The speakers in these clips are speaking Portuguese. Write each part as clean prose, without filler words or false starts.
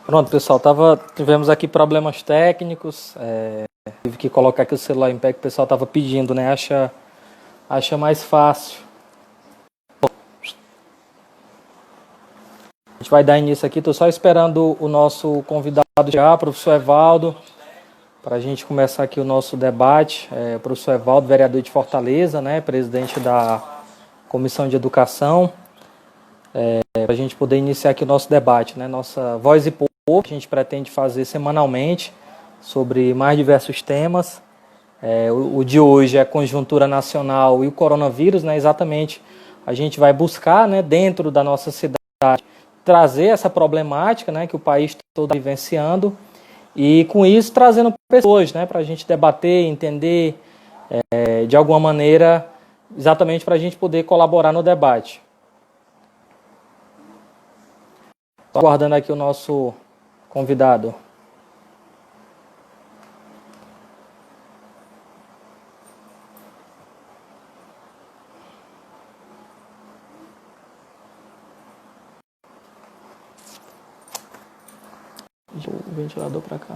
Pronto, pessoal, tivemos aqui problemas técnicos, tive que colocar aqui o celular em pé que o pessoal estava pedindo, né? Acha mais fácil. A gente vai dar início aqui, estou só esperando o nosso convidado chegar, professor Evaldo, para a gente começar aqui o nosso debate. Professor Evaldo, vereador de Fortaleza, né? Presidente da Comissão de Educação, para a gente poder iniciar aqui o nosso debate, né? Nossa Voz e Povo, que a gente pretende fazer semanalmente sobre mais diversos temas. O de hoje é a conjuntura nacional e o coronavírus, né? Exatamente, a gente vai buscar, né, dentro da nossa cidade, trazer essa problemática, né, que o país todo está vivenciando, e com isso trazendo pessoas, né, para a gente debater, entender, de alguma maneira, exatamente para a gente poder colaborar no debate. Estou aguardando aqui o nosso convidado. Deixa o ventilador para cá.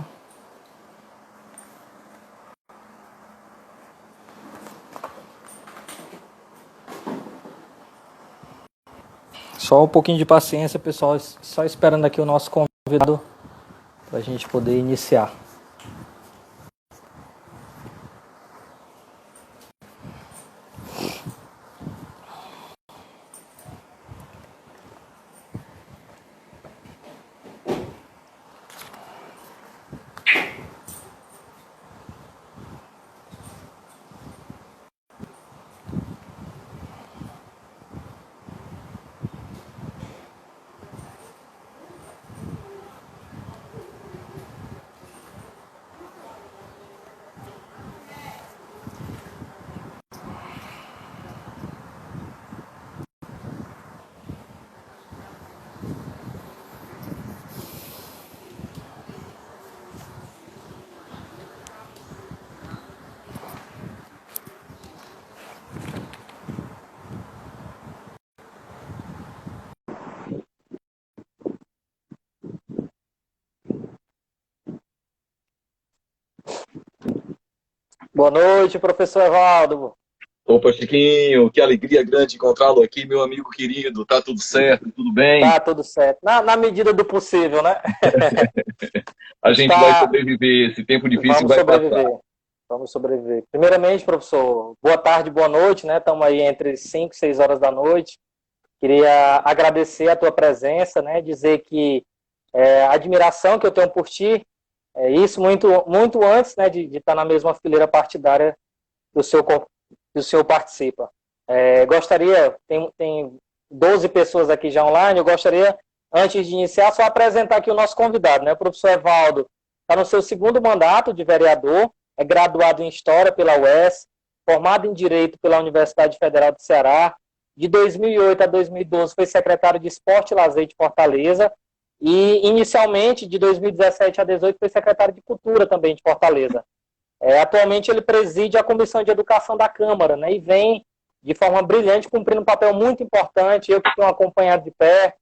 Só um pouquinho de paciência, pessoal. Só esperando aqui o nosso convidado para a gente poder iniciar. Boa noite, professor Evaldo. Opa, Chiquinho, que alegria grande encontrá-lo aqui, meu amigo querido. Tá tudo certo, tudo bem? Tá tudo certo. Na medida do possível, né? A gente vai Está. sobreviver, esse tempo difícil Vamos vai passar. sobreviver. Vamos sobreviver. Primeiramente, professor, boa tarde, boa noite, né? Estamos aí entre 5 e 6 horas da noite. Queria agradecer a tua presença, né? Dizer que a admiração que eu tenho por ti, isso muito antes, né, de estar na mesma fileira partidária do que o senhor participa. Gostaria, tem 12 pessoas aqui já online, eu gostaria, antes de iniciar, só apresentar aqui o nosso convidado, né? O professor Evaldo está no seu segundo mandato de vereador, é graduado em História pela UES, formado em Direito pela Universidade Federal do Ceará, de 2008 a 2012 foi secretário de Esporte e Lazer de Fortaleza, e inicialmente, de 2017 a 2018, foi secretário de Cultura também de Fortaleza. Atualmente ele preside a Comissão de Educação da Câmara, né, e vem de forma brilhante, cumprindo um papel muito importante. Eu que tenho acompanhado de perto,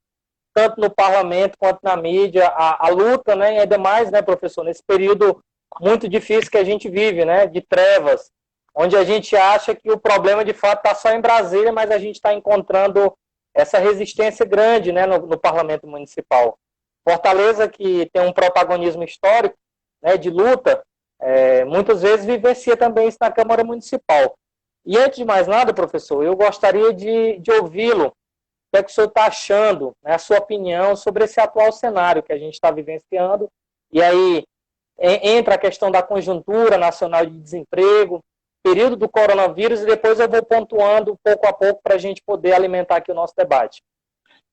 tanto no parlamento quanto na mídia, a luta, né, e ainda mais, né, professor, nesse período muito difícil que a gente vive, né, de trevas, onde a gente acha que o problema de fato está só em Brasília, mas a gente está encontrando essa resistência grande, né, no parlamento municipal. Fortaleza, que tem um protagonismo histórico, né, de luta, muitas vezes vivencia também isso na Câmara Municipal. E antes de mais nada, professor, eu gostaria de ouvi-lo, o que é que o senhor está achando, né, a sua opinião sobre esse atual cenário que a gente está vivenciando, e aí entra a questão da conjuntura nacional de desemprego, período do coronavírus, e depois eu vou pontuando pouco a pouco para a gente poder alimentar aqui o nosso debate.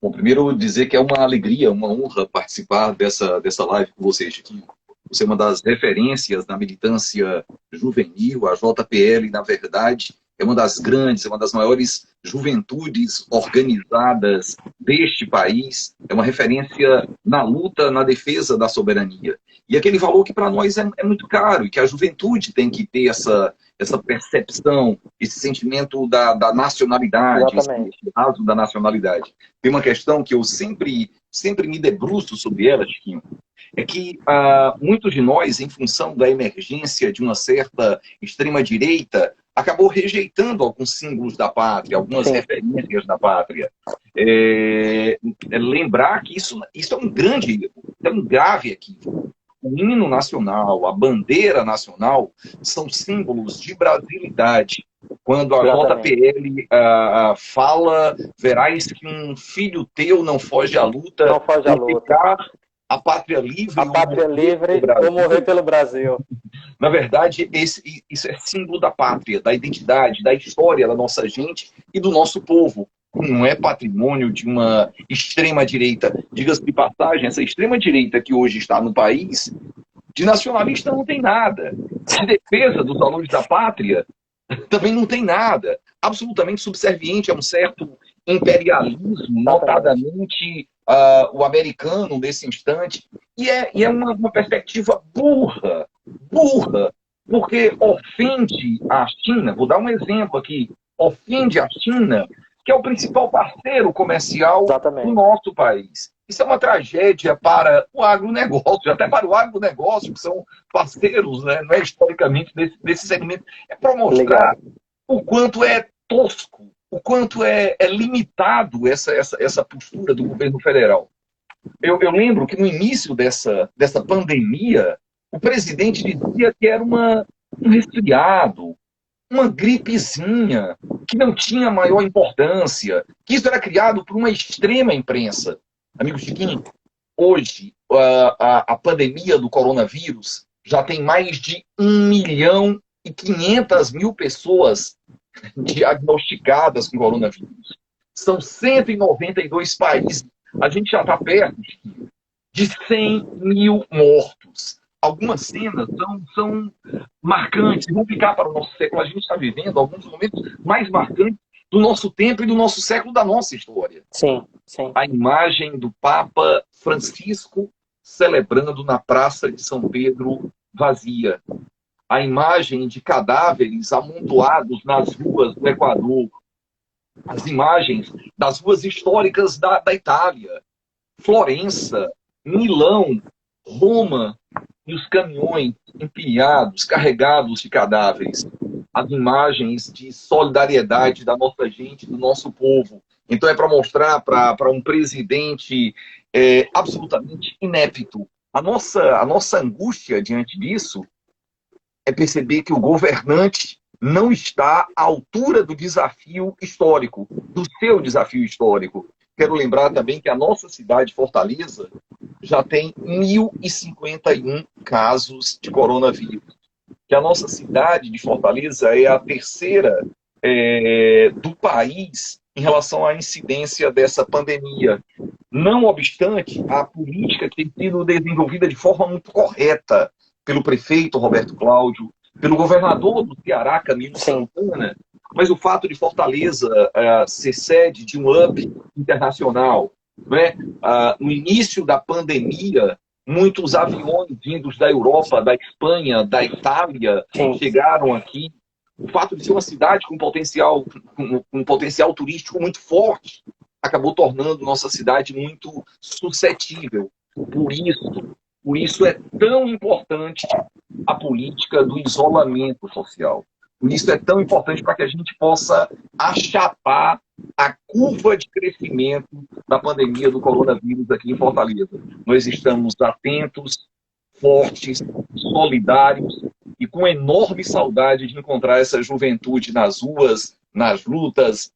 Bom, primeiro dizer que é uma alegria, uma honra participar dessa live com você, Chiquinho. Você é uma das referências da militância juvenil, a JPL, na verdade, é uma das grandes, é uma das maiores juventudes organizadas deste país, é uma referência na luta, na defesa da soberania. E aquele valor que para nós é muito caro, e que a juventude tem que ter essa percepção, esse sentimento da nacionalidade, Exatamente. esse rasgo da nacionalidade. Tem uma questão que eu sempre me debruço sobre ela, Chiquinho, é que muitos de nós, em função da emergência de uma certa extrema-direita, acabou rejeitando alguns símbolos da pátria, algumas Sim. referências da pátria. Lembrar que isso é um grande, é um grave equívoco. O hino nacional, a bandeira nacional, são símbolos de brasilidade. Quando a Exatamente. JPL fala, verás que um filho teu não foge à luta, Não foge à por luta. ficar a pátria livre A ou pátria morrer pelo livre ou morrer Brasil. pelo Brasil. Na verdade, isso é símbolo da pátria, da identidade, da história da nossa gente e do nosso povo. Não é patrimônio de uma extrema-direita. Diga-se de passagem, essa extrema-direita que hoje está no país, de nacionalista não tem nada. De defesa dos valores da pátria, também não tem nada. Absolutamente subserviente a um certo imperialismo, Exatamente. notadamente o americano nesse instante. E é uma perspectiva burra, porque ofende a China. Vou dar um exemplo aqui. Ofende a China, que é o principal parceiro comercial do Exatamente. nosso país. Isso é uma tragédia para o agronegócio, até para o agronegócio, que são parceiros, né, não é historicamente desse segmento. É para mostrar Ligado. o quanto é tosco, o quanto é limitado essa postura do governo federal. Eu lembro que no início dessa pandemia, o presidente dizia que era um resfriado, uma gripezinha, que não tinha maior importância, que isso era criado por uma extrema imprensa. Amigo Chiquinho, hoje a pandemia do coronavírus já tem mais de 1.500.000 pessoas diagnosticadas com coronavírus. São 192 países. A gente já está perto de 100 mil mortos. Algumas cenas são marcantes, vão ficar para o nosso século. A gente está vivendo alguns momentos mais marcantes do nosso tempo e do nosso século, da nossa história. Sim, sim. A imagem do Papa Francisco celebrando na Praça de São Pedro vazia. A imagem de cadáveres amontoados nas ruas do Equador. As imagens das ruas históricas da Itália. Florença, Milão, Roma, e os caminhões empilhados, carregados de cadáveres. As imagens de solidariedade da nossa gente, do nosso povo. Então é para mostrar para um presidente absolutamente inepto. A nossa angústia diante disso é perceber que o governante não está à altura do desafio histórico, do seu desafio histórico. Quero lembrar também que a nossa cidade, Fortaleza, já tem 1.051 casos de coronavírus. Que a nossa cidade de Fortaleza é a terceira do país em relação à incidência dessa pandemia. Não obstante, a política que tem sido desenvolvida de forma muito correta pelo prefeito Roberto Cláudio, pelo governador do Ceará, Camilo Sim. Santana, mas o fato de Fortaleza ser sede de um hub internacional, né? No início da pandemia, muitos aviões vindos da Europa, da Espanha, da Itália, Sim. chegaram aqui. O fato de ser uma cidade com potencial turístico muito forte acabou tornando nossa cidade muito suscetível. Por isso é tão importante a política do isolamento social. Por isso é tão importante para que a gente possa achatar a curva de crescimento da pandemia do coronavírus aqui em Fortaleza. Nós estamos atentos, fortes, solidários e com enorme saudade de encontrar essa juventude nas ruas, nas lutas,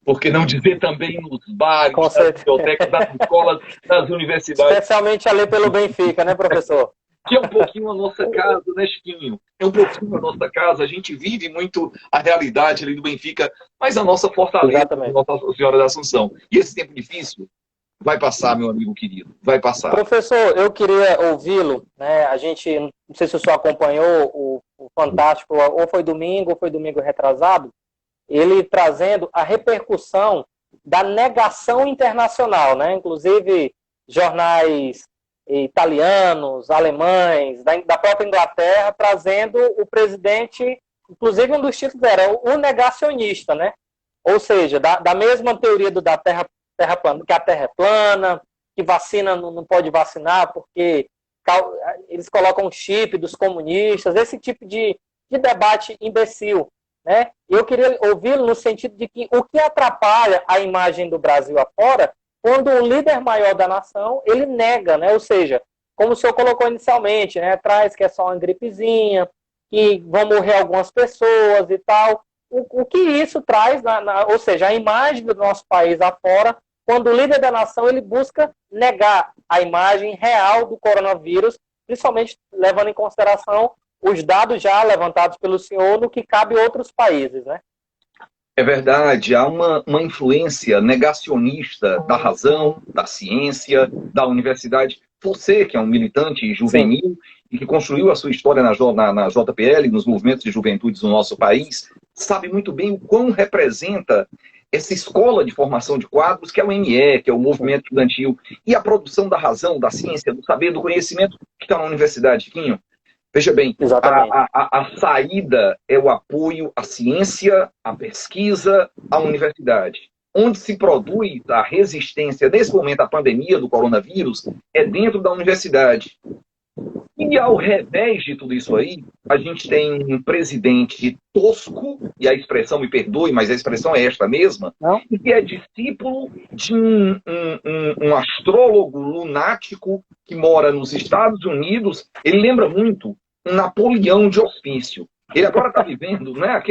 por que não dizer também nos bares, nas bibliotecas, nas escolas, nas universidades. Especialmente ali pelo Benfica, né, professor? Que é um pouquinho a nossa casa, né, Chiquinho? É um pouquinho a nossa casa. A gente vive muito a realidade ali do Benfica, mas a nossa fortaleza, Exatamente. Nossa Senhora da Assunção. E esse tempo difícil vai passar, meu amigo querido, vai passar. Professor, eu queria ouvi-lo, né? A gente, não sei se o senhor acompanhou o Fantástico, ou foi domingo retrasado, ele trazendo a repercussão da negação internacional, né? Inclusive jornais italianos, alemães, da própria Inglaterra, trazendo o presidente, inclusive um dos títulos era o negacionista, né? Ou seja, da mesma teoria da terra plana, que a Terra é plana, que vacina não pode vacinar porque eles colocam chip dos comunistas, esse tipo de debate imbecil, né? Eu queria ouvi-lo no sentido de que o que atrapalha a imagem do Brasil afora, quando o líder maior da nação, ele nega, né? Ou seja, como o senhor colocou inicialmente, né? Traz que é só uma gripezinha, que vão morrer algumas pessoas e tal. O que isso traz, ou seja, a imagem do nosso país afora, quando o líder da nação ele busca negar a imagem real do coronavírus, principalmente levando em consideração os dados já levantados pelo senhor no que cabe a outros países, né? É verdade, há uma influência negacionista da razão, da ciência, da universidade. Você, que é um militante juvenil, sim, e que construiu a sua história na JPL, nos movimentos de juventudes do nosso país, sabe muito bem o quão representa essa escola de formação de quadros, que é o ME, que é o movimento estudantil, e a produção da razão, da ciência, do saber, do conhecimento que está na universidade, Chiquinho. Veja bem, a saída é o apoio à ciência, à pesquisa, à universidade. Onde se produz a resistência, nesse momento, à pandemia do coronavírus, é dentro da universidade. E ao revés de tudo isso aí, a gente tem um presidente tosco, e a expressão, me perdoe, mas a expressão é esta mesma, e que é discípulo de um astrólogo lunático que mora nos Estados Unidos. Ele lembra muito um Napoleão de hospício. Ele agora está vivendo, né,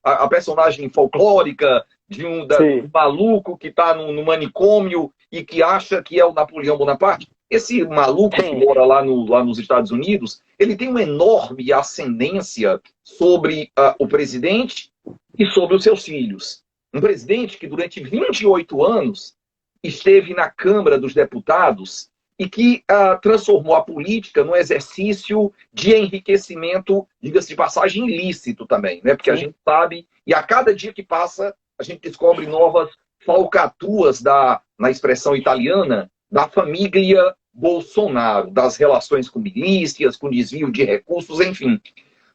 a personagem folclórica de um maluco que está no manicômio e que acha que é o Napoleão Bonaparte. Esse maluco que mora lá nos Estados Unidos, ele tem uma enorme ascendência sobre o presidente e sobre os seus filhos. Um presidente que durante 28 anos esteve na Câmara dos Deputados e que transformou a política num exercício de enriquecimento, diga-se de passagem, ilícito também, né? Porque a gente sabe, e a cada dia que passa, a gente descobre novas falcatruas na expressão italiana, da família Bolsonaro, das relações com milícias, com desvio de recursos, enfim.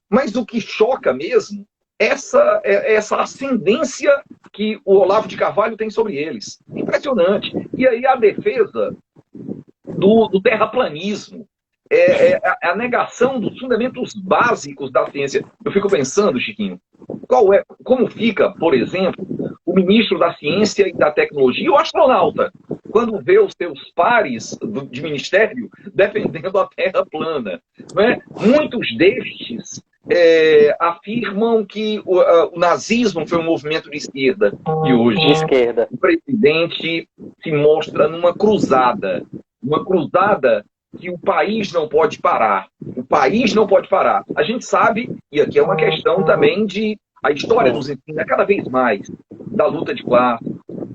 Mas o que choca mesmo é essa ascendência que o Olavo de Carvalho tem sobre eles. Impressionante. E aí a defesa do terraplanismo, a negação dos fundamentos básicos da ciência. Eu fico pensando, Chiquinho, como fica, por exemplo, o ministro da Ciência e da Tecnologia, o astronauta, quando vê os seus pares de ministério defendendo a Terra plana. Não é? Muitos destes afirmam que o nazismo foi um movimento de esquerda. E hoje o presidente se mostra numa cruzada. Uma cruzada que o país não pode parar. O país não pode parar. A gente sabe, e aqui é uma questão também a história nos ensina cada vez mais da luta de classe,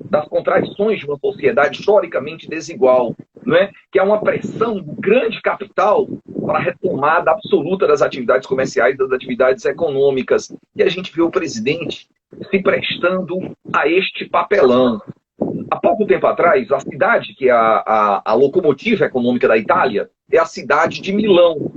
das contradições de uma sociedade historicamente desigual, não é? Que é uma pressão do grande capital para a retomada absoluta das atividades comerciais, das atividades econômicas. E a gente vê o presidente se prestando a este papelão. Há pouco tempo atrás, a cidade que é a locomotiva econômica da Itália é a cidade de Milão.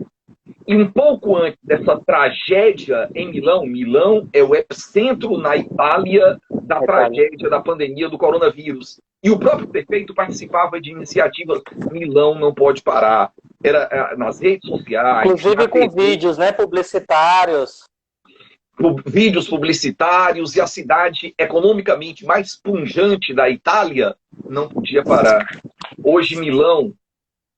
E um pouco antes dessa tragédia em Milão, Milão é o epicentro na Itália da tragédia da pandemia do coronavírus. E o próprio prefeito participava de iniciativas Milão não pode parar. Era nas redes sociais. Inclusive com vídeos, né, publicitários. Vídeos publicitários, e a cidade economicamente mais pujante da Itália não podia parar. Hoje Milão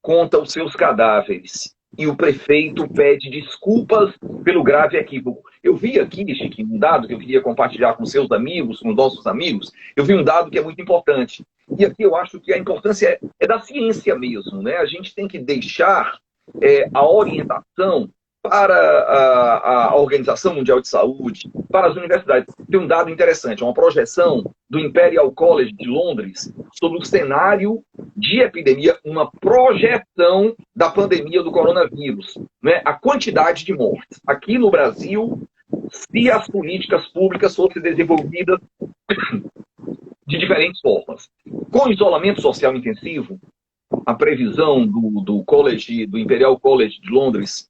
conta os seus cadáveres. E o prefeito pede desculpas pelo grave equívoco. Eu vi aqui, Chiquinho, um dado que eu queria compartilhar com seus amigos, com nossos amigos. Eu vi um dado que é muito importante. E aqui eu acho que a importância é da ciência mesmo, né? A gente tem que deixar a orientação para a Organização Mundial de Saúde, para as universidades. Tem um dado interessante, uma projeção do Imperial College de Londres sobre o cenário de epidemia, uma projeção da pandemia do coronavírus, né? A quantidade de mortes. Aqui no Brasil, se as políticas públicas fossem desenvolvidas de diferentes formas. Com isolamento social intensivo, a previsão do Imperial College de Londres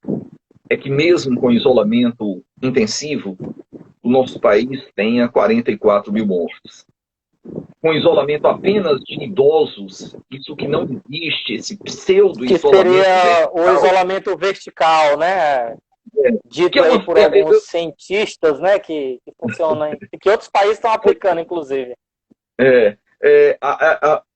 é que mesmo com isolamento intensivo, o nosso país tenha 44 mil mortos. Com isolamento apenas de idosos, isso que não existe, esse pseudo-isolamento... Que seria o isolamento vertical, né? Dito aí por alguns cientistas, né? Que funcionam, que outros países estão aplicando, inclusive.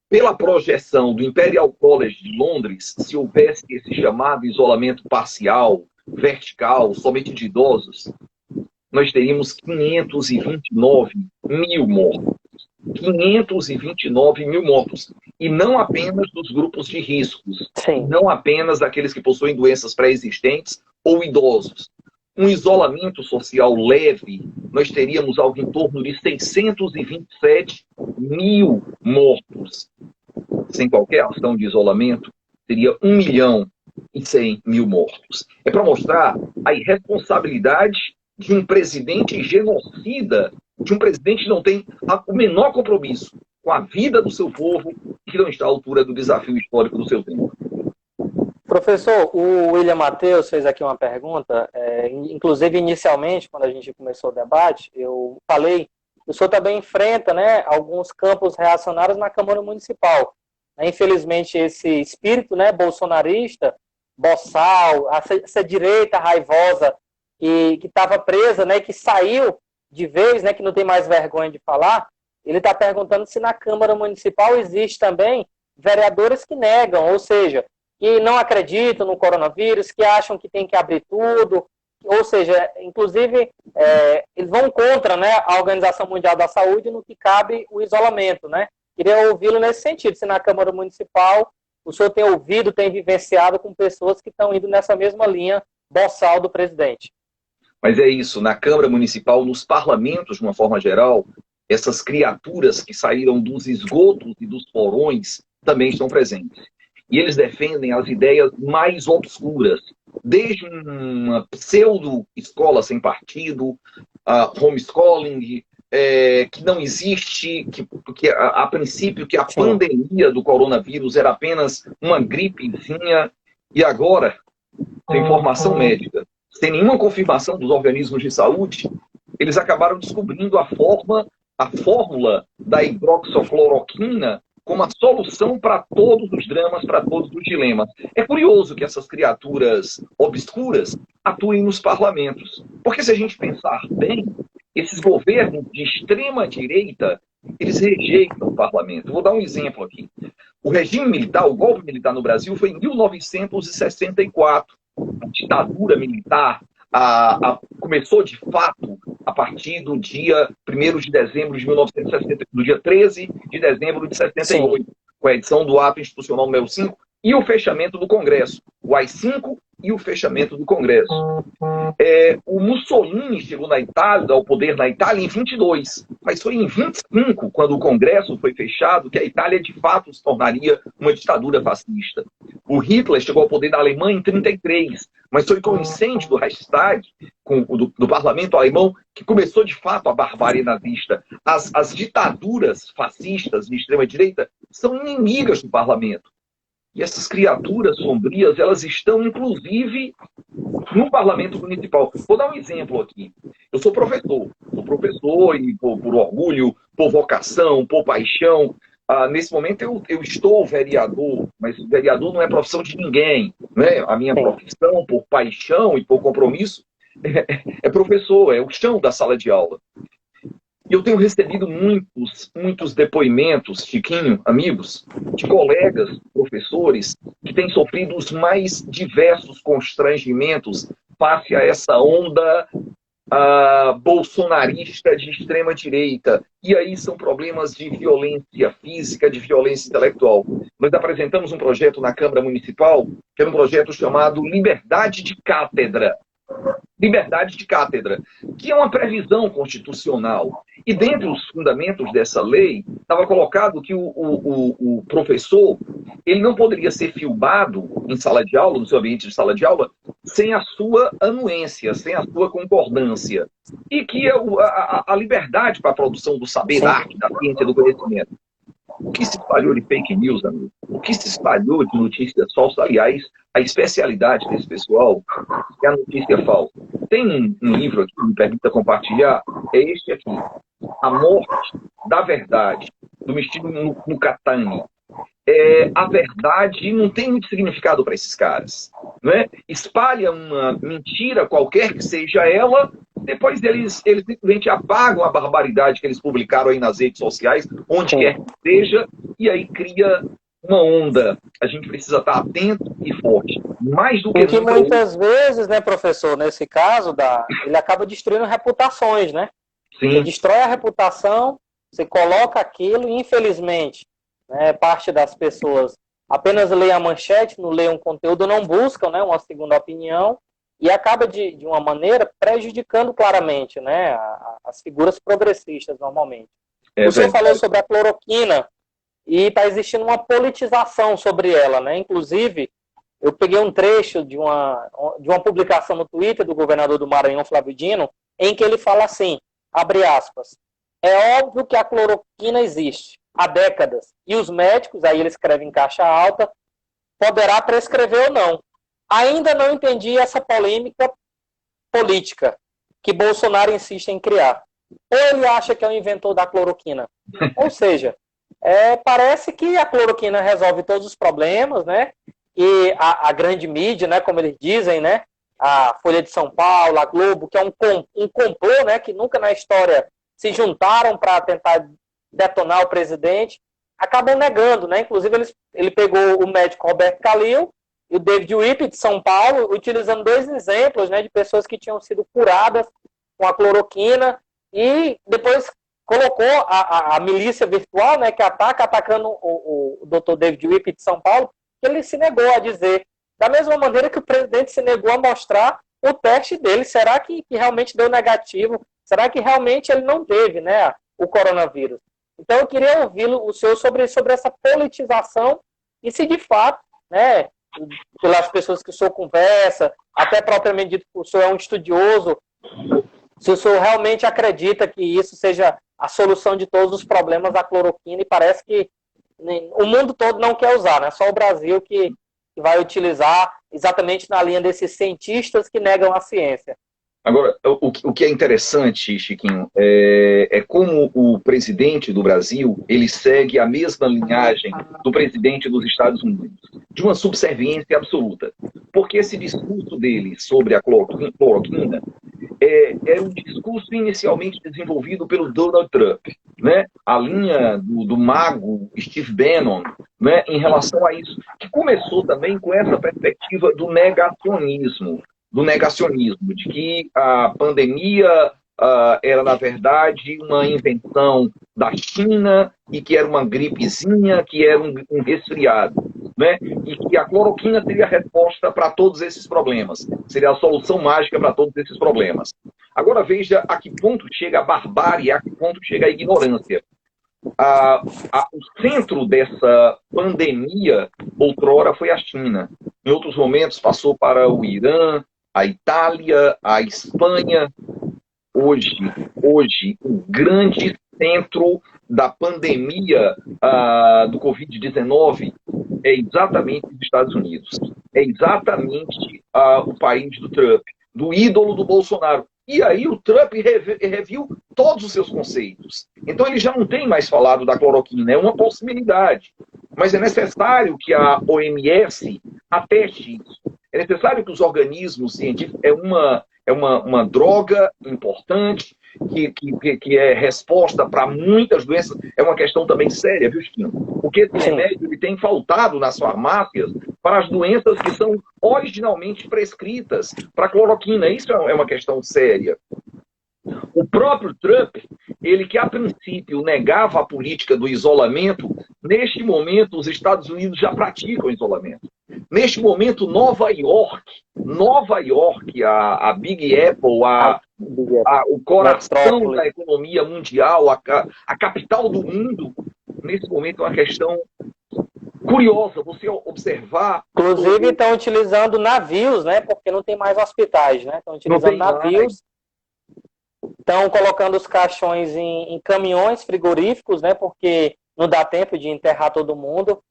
Pela projeção do Imperial College de Londres, se houvesse esse chamado isolamento parcial, vertical, somente de idosos, nós teríamos 529 mil mortos. 529 mil mortos. E não apenas dos grupos de riscos. Sim. Não apenas daqueles que possuem doenças pré-existentes ou idosos. Um isolamento social leve, nós teríamos algo em torno de 627 mil mortos. Sem qualquer ação de isolamento, seria 1.100.000 mortos. É para mostrar a irresponsabilidade de um presidente genocida, de um presidente que não tem o menor compromisso com a vida do seu povo, que não está à altura do desafio histórico do seu tempo. Professor, o William Matheus fez aqui uma pergunta, inclusive inicialmente, quando a gente começou o debate, eu falei, o senhor também enfrenta, né, alguns campos reacionários na Câmara Municipal. Infelizmente, esse espírito, né, bolsonarista, boçal, essa direita raivosa, que estava presa, né, que saiu de vez, né, que não tem mais vergonha de falar, ele está perguntando se na Câmara Municipal existe também vereadores que negam, ou seja, que não acreditam no coronavírus, que acham que tem que abrir tudo, ou seja, inclusive, eles vão contra, né, a Organização Mundial da Saúde no que cabe o isolamento, né? Queria ouvi-lo nesse sentido, se na Câmara Municipal o senhor tem ouvido, tem vivenciado com pessoas que estão indo nessa mesma linha boçal do presidente. Mas é isso, na Câmara Municipal, nos parlamentos, de uma forma geral, essas criaturas que saíram dos esgotos e dos porões também estão presentes. E eles defendem as ideias mais obscuras, desde uma pseudo-escola sem partido, homeschooling, que não existe, que a princípio que a pandemia do coronavírus era apenas uma gripezinha, e agora, sem informação médica, sem nenhuma confirmação dos organismos de saúde, eles acabaram descobrindo a fórmula da hidroxicloroquina como a solução para todos os dramas, para todos os dilemas. É curioso que essas criaturas obscuras atuem nos parlamentos. Porque se a gente pensar bem, esses governos de extrema direita, eles rejeitam o parlamento. Vou dar um exemplo aqui. O regime militar, o golpe militar no Brasil foi em 1964. A ditadura militar começou de fato a partir do dia 1º de dezembro de 1960, do dia 13 de dezembro de 78, com a edição do ato institucional número 5 e o fechamento do Congresso, o AI-5 e o fechamento do Congresso. O Mussolini chegou na Itália, ao poder na Itália em 22, mas foi em 25, quando o Congresso foi fechado, que a Itália de fato se tornaria uma ditadura fascista. O Hitler chegou ao poder da Alemanha em 33, mas foi com o incêndio do Reichstag, do parlamento alemão, que começou de fato a barbárie nazista. As ditaduras fascistas de extrema-direita são inimigas do parlamento. E essas criaturas sombrias, elas estão, inclusive, no parlamento municipal. Vou dar um exemplo aqui. Eu sou professor e por orgulho, por vocação, por paixão. Nesse momento eu estou vereador, mas vereador não é profissão de ninguém, né? A minha profissão, por paixão e por compromisso, é professor, é o chão da sala de aula. E eu tenho recebido muitos depoimentos, Chiquinho, amigos, de colegas, professores, que têm sofrido os mais diversos constrangimentos face a essa onda bolsonarista de extrema-direita. E aí são problemas de violência física, de violência intelectual. Nós apresentamos um projeto na Câmara Municipal, que era um projeto chamado Liberdade de Cátedra. Liberdade de cátedra, que é uma previsão constitucional. E dentre os fundamentos dessa lei, estava colocado que o professor ele não poderia ser filmado em sala de aula, no seu ambiente de sala de aula, sem a sua anuência, sem a sua concordância. E que a liberdade para a produção do saber, da arte, da ciência, do conhecimento. O que se espalhou de fake news, amigo? O que se espalhou de notícias falsas? Aliás, a especialidade desse pessoal é a notícia falsa. Tem um livro aqui que me permita compartilhar, é este aqui. A Morte da Verdade, do Michio Nukatani. A verdade não tem muito significado para esses caras. Não é? Espalha uma mentira, qualquer que seja ela, depois eles simplesmente apagam a barbaridade que eles publicaram aí nas redes sociais, onde quer que seja, e aí cria uma onda. A gente precisa estar atento e forte. Mais do que porque muitas vezes, né, professor, nesse caso, ele acaba destruindo reputações, né? Sim. Você destrói a reputação, você coloca aquilo e, infelizmente, né, parte das pessoas apenas lê a manchete, não lê um conteúdo, não buscam, né, uma segunda opinião e acaba, de uma maneira, prejudicando claramente, né, as figuras progressistas, normalmente. O senhor falou sobre a cloroquina e está existindo uma politização sobre ela, né? Inclusive, eu peguei um trecho de uma publicação no Twitter do governador do Maranhão, Flávio Dino, em que ele fala assim, abre aspas, é óbvio que a cloroquina existe há décadas, e os médicos, aí ele escreve em caixa alta, poderá prescrever ou não. Ainda não entendi essa polêmica política que Bolsonaro insiste em criar. Ou ele acha que é o inventor da cloroquina. Ou seja, parece que a cloroquina resolve todos os problemas, né? E a grande mídia, né, como eles dizem, né, a Folha de São Paulo, a Globo, que é um complô, né, que nunca na história se juntaram para tentar detonar o presidente, acabam negando, né? Inclusive, ele pegou o médico Roberto Calil e o David Wippe, de São Paulo, utilizando dois exemplos, né, de pessoas que tinham sido curadas com a cloroquina, e depois colocou a milícia virtual, né, que atacando o Dr. David Wippe, de São Paulo, que ele se negou a dizer. Da mesma maneira que o presidente se negou a mostrar o teste dele. Será que realmente deu negativo? Será que realmente ele não teve, né, o coronavírus? Então, eu queria ouvi-lo, o senhor, sobre essa politização e se, de fato, né, pelas pessoas que o senhor conversa, até propriamente dito que o senhor é um estudioso, se o senhor realmente acredita que isso seja a solução de todos os problemas da cloroquina, e parece que o mundo todo não quer usar, né? Só o Brasil que vai utilizar exatamente na linha desses cientistas que negam a ciência. Agora, o que é interessante, Chiquinho, é como o presidente do Brasil, ele segue a mesma linhagem do presidente dos Estados Unidos, de uma subserviência absoluta. Porque esse discurso dele sobre a cloroquina era um discurso inicialmente desenvolvido pelo Donald Trump, né? A linha do mago Steve Bannon, né, em relação a isso, que começou também com essa perspectiva do negacionismo, de que a pandemia era, na verdade, uma invenção da China e que era uma gripezinha, que era um resfriado, né? E que a cloroquina seria a resposta para todos esses problemas, seria a solução mágica para todos esses problemas. Agora veja a que ponto chega a barbárie, a que ponto chega a ignorância. O centro dessa pandemia, outrora, foi a China. Em outros momentos passou para o Irã, a Itália, a Espanha. Hoje, o grande centro da pandemia do Covid-19 é exatamente os Estados Unidos. É exatamente o país do Trump, do ídolo do Bolsonaro. E aí o Trump reviu todos os seus conceitos. Então ele já não tem mais falado da cloroquina, é uma possibilidade. Mas é necessário que a OMS ateste isso. É necessário que os organismos científicos... É uma droga importante, que é resposta para muitas doenças. É uma questão também séria, viu, Chiquinho? Porque esse remédio ele tem faltado nas farmácias para as doenças que são originalmente prescritas para cloroquina. Isso é uma questão séria. O próprio Trump, ele que a princípio negava a política do isolamento, neste momento os Estados Unidos já praticam isolamento. Neste momento, Nova York, a Big Apple, o coração da economia mundial, a capital do mundo, nesse momento é uma questão curiosa você observar. Inclusive estão utilizando navios, né? Porque não tem mais hospitais, né? Estão utilizando navios. Estão colocando os caixões em caminhões frigoríficos, né? Porque não dá tempo de enterrar todo mundo.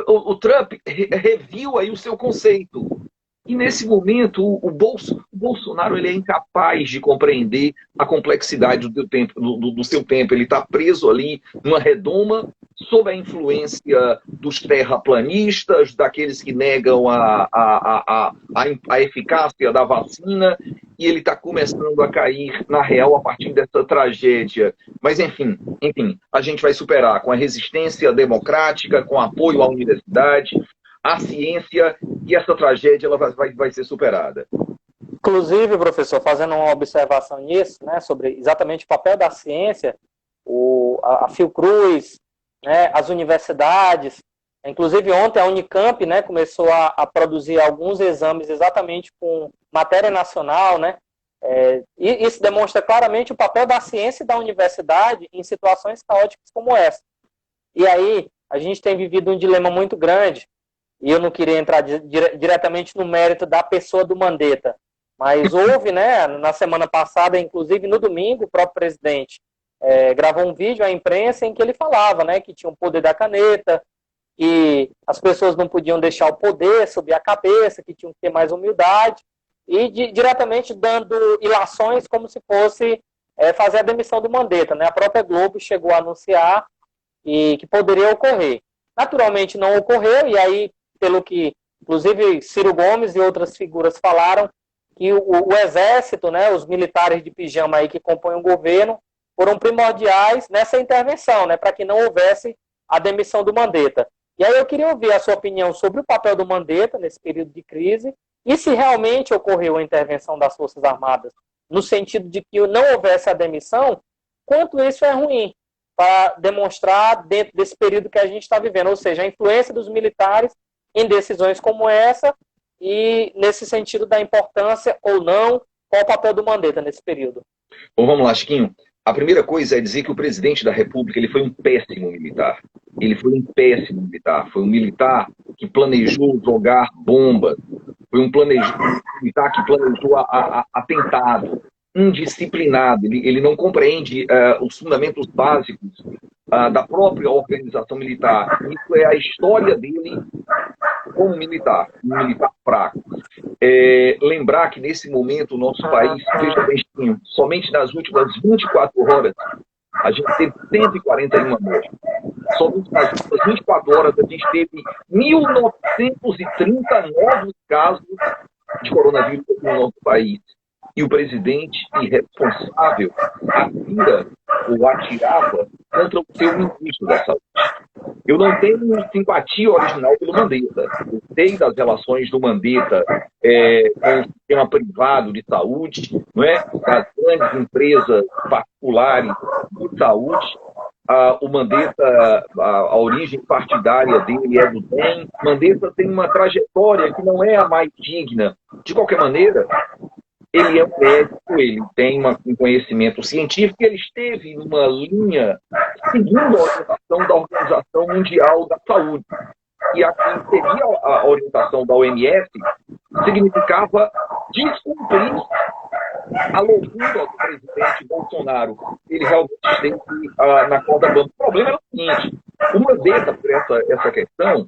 O Trump reviu aí o seu conceito. E nesse momento, o Bolsonaro ele é incapaz de compreender a complexidade do seu tempo. Ele está preso ali numa redoma, sob a influência dos terraplanistas, daqueles que negam a eficácia da vacina, e ele está começando a cair na real a partir dessa tragédia. Mas, enfim, a gente vai superar com a resistência democrática, com apoio à universidade, à ciência, e essa tragédia ela vai ser superada. Inclusive, professor, fazendo uma observação nisso, né, sobre exatamente o papel da ciência, a Fiocruz, né, as universidades, inclusive ontem a Unicamp, né, começou a produzir alguns exames exatamente com matéria nacional, né, e isso demonstra claramente o papel da ciência e da universidade em situações caóticas como essa. E aí, a gente tem vivido um dilema muito grande, e eu não queria entrar diretamente no mérito da pessoa do Mandetta, mas houve, né, na semana passada, inclusive no domingo, o próprio presidente gravou um vídeo à imprensa em que ele falava, né, que tinha o poder da caneta, que as pessoas não podiam deixar o poder subir a cabeça, que tinham que ter mais humildade, e diretamente dando ilações como se fosse fazer a demissão do Mandetta, né? A própria Globo chegou a anunciar que poderia ocorrer. Naturalmente não ocorreu, e aí, pelo que, inclusive, Ciro Gomes e outras figuras falaram, que o Exército, né, os militares de pijama aí que compõem o governo, foram primordiais nessa intervenção, né, para que não houvesse a demissão do Mandetta. E aí eu queria ouvir a sua opinião sobre o papel do Mandetta nesse período de crise, e se realmente ocorreu a intervenção das Forças Armadas, no sentido de que não houvesse a demissão, quanto isso é ruim, para demonstrar dentro desse período que a gente está vivendo, ou seja, a influência dos militares em decisões como essa, e nesse sentido da importância ou não, qual o papel do Mandetta nesse período? Bom, vamos lá, Chiquinho. A primeira coisa é dizer que o presidente da República ele foi um péssimo militar. Ele foi um péssimo militar. Foi um militar que planejou jogar bombas. Foi um militar que planejou atentado. Indisciplinado. Ele não compreende os fundamentos básicos da própria organização militar. Isso é a história dele como militar, um militar fraco. Lembrar que nesse momento o nosso país, veja bem, somente nas últimas 24 horas, a gente teve 141 mortes. Somente nas últimas 24 horas a gente teve 1.930 novos casos de coronavírus no nosso país. E o presidente irresponsável atira ou atirava contra o seu ministro da Saúde. Eu não tenho simpatia original pelo Mandetta. Eu sei das relações do Mandetta com o sistema privado de saúde, não é? Das grandes empresas particulares de saúde. O Mandetta, a origem partidária dele é do DEM. Mandetta tem uma trajetória que não é a mais digna. De qualquer maneira, ele é um médico, ele tem um conhecimento científico, ele esteve numa linha seguindo a orientação da Organização Mundial da Saúde. E a quem seguia a orientação da OMS significava descumprir a loucura do presidente Bolsonaro. Ele realmente esteve na corda bamba. O problema era o seguinte: o Mandetta, por essa questão,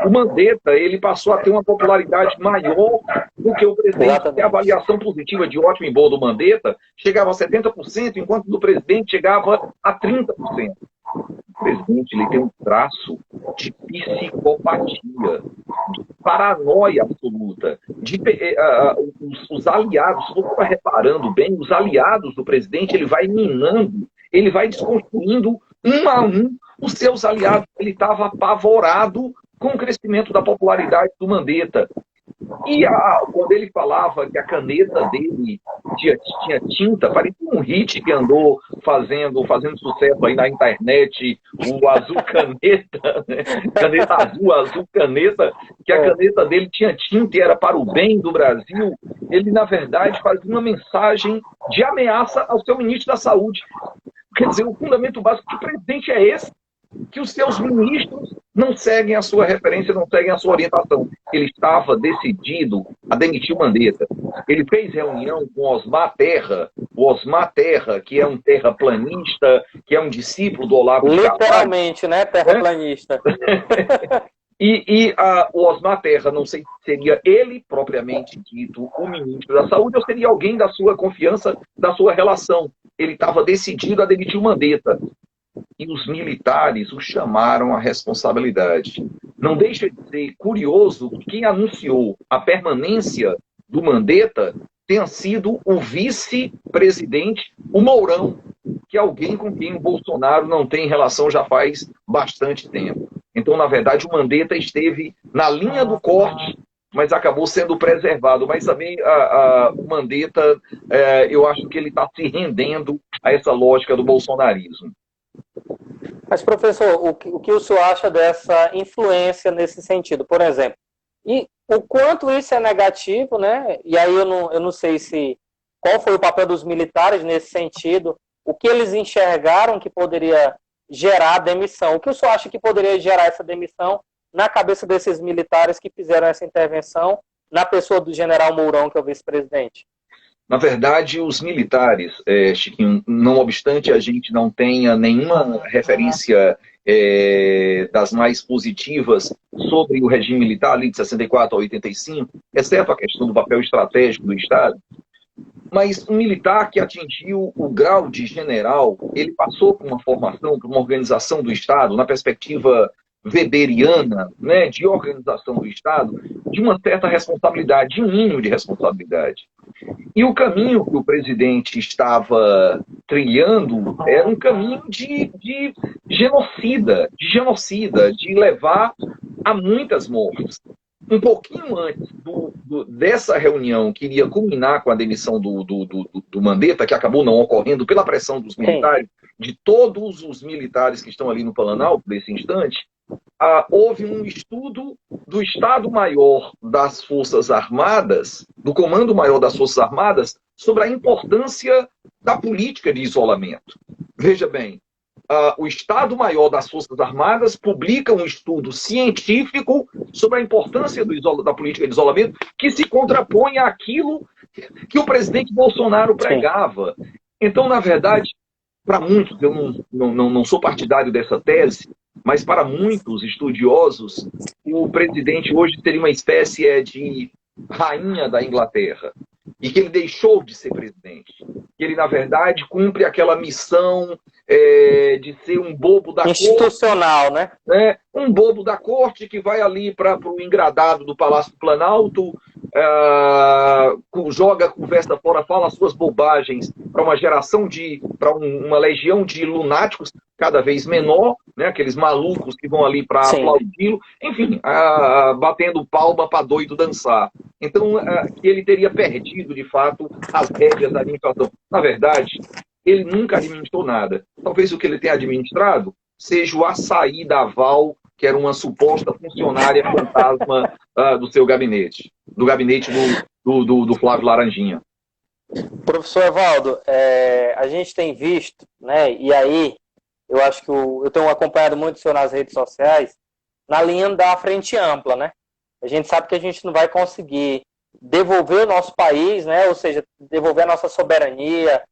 o Mandetta ele passou a ter uma popularidade maior do que o presidente. A avaliação positiva de ótimo e boa do Mandetta chegava a 70%, enquanto do presidente chegava a 30%. O presidente ele tem um traço de psicopatia, de paranoia absoluta. Os aliados, se você está reparando bem, os aliados do presidente, ele vai minando, ele vai desconstruindo um a um os seus aliados. Ele estava apavorado com o crescimento da popularidade do Mandetta. E quando ele falava que a caneta dele tinha tinta, parecia um hit que andou fazendo sucesso aí na internet, o azul caneta, né? Caneta azul caneta, que a caneta dele tinha tinta e era para o bem do Brasil. Ele, na verdade, fazia uma mensagem de ameaça ao seu ministro da Saúde. Quer dizer, o fundamento básico do presidente é esse. que os seus ministros não seguem a sua referência, não seguem a sua orientação. Ele estava decidido a demitir o Mandetta. Ele fez reunião com o Osmar Terra, que é um terraplanista, que é um discípulo do Olavo de Carvalho. Literalmente, né? Terraplanista. O Osmar Terra, não sei se seria ele propriamente dito o ministro da Saúde ou seria alguém da sua confiança, da sua relação. Ele estava decidido a demitir o Mandetta. E os militares o chamaram à responsabilidade. Não deixa de ser curioso que quem anunciou a permanência do Mandetta tenha sido o vice-presidente, o Mourão, que é alguém com quem o Bolsonaro não tem relação já faz bastante tempo. Então, na verdade, o Mandetta esteve na linha do corte, mas acabou sendo preservado. Mas também o Mandetta, eu acho que ele está se rendendo a essa lógica do bolsonarismo. Mas, professor, o que o senhor acha dessa influência nesse sentido? Por exemplo, e o quanto isso é negativo, né? E aí eu não sei qual foi o papel dos militares nesse sentido, o que eles enxergaram que poderia gerar a demissão. O que o senhor acha que poderia gerar essa demissão na cabeça desses militares que fizeram essa intervenção na pessoa do general Mourão, que é o vice-presidente? Na verdade, os militares, Chiquinho, não obstante a gente não tenha nenhuma referência das mais positivas sobre o regime militar ali de 64 a 85, exceto a questão do papel estratégico do Estado, mas um militar que atingiu o grau de general, ele passou por uma formação, por uma organização do Estado, na perspectiva weberiana, né, de organização do Estado, de uma certa responsabilidade, de um mínimo de responsabilidade. E o caminho que o presidente estava trilhando era um caminho de genocida, de levar a muitas mortes. Um pouquinho antes dessa reunião que iria culminar com a demissão do Mandetta, que acabou não ocorrendo pela pressão dos militares, de todos os militares que estão ali no Planalto nesse instante, houve um estudo do Estado-Maior das Forças Armadas, do Comando-Maior das Forças Armadas, sobre a importância da política de isolamento. Veja bem, o Estado-Maior das Forças Armadas publica um estudo científico sobre a importância da política de isolamento que se contrapõe àquilo que o presidente Bolsonaro pregava. Então, na verdade, para muitos, eu não sou partidário dessa tese, mas para muitos estudiosos, o presidente hoje seria uma espécie de rainha da Inglaterra. E que ele deixou de ser presidente. Que ele, na verdade, cumpre aquela missão de ser um bobo da institucional, corte. Né? Um bobo da corte que vai ali para o engradado do Palácio do Planalto, joga a conversa fora, fala suas bobagens para uma geração para uma legião de lunáticos cada vez menor, né? Aqueles malucos que vão ali para aplaudi-lo, enfim, batendo palma para doido dançar. Então, que ele teria perdido, de fato, as rédeas da administração. Na verdade, ele nunca administrou nada. Talvez o que ele tenha administrado seja o açaí da Val, que era uma suposta funcionária fantasma do seu gabinete, do gabinete do Flávio Laranjinha. Professor Evaldo, a gente tem visto, né, e aí eu acho que eu tenho acompanhado muito o senhor nas redes sociais, na linha da frente ampla, né? A gente sabe que a gente não vai conseguir devolver o nosso país, né? Ou seja, devolver a nossa soberania,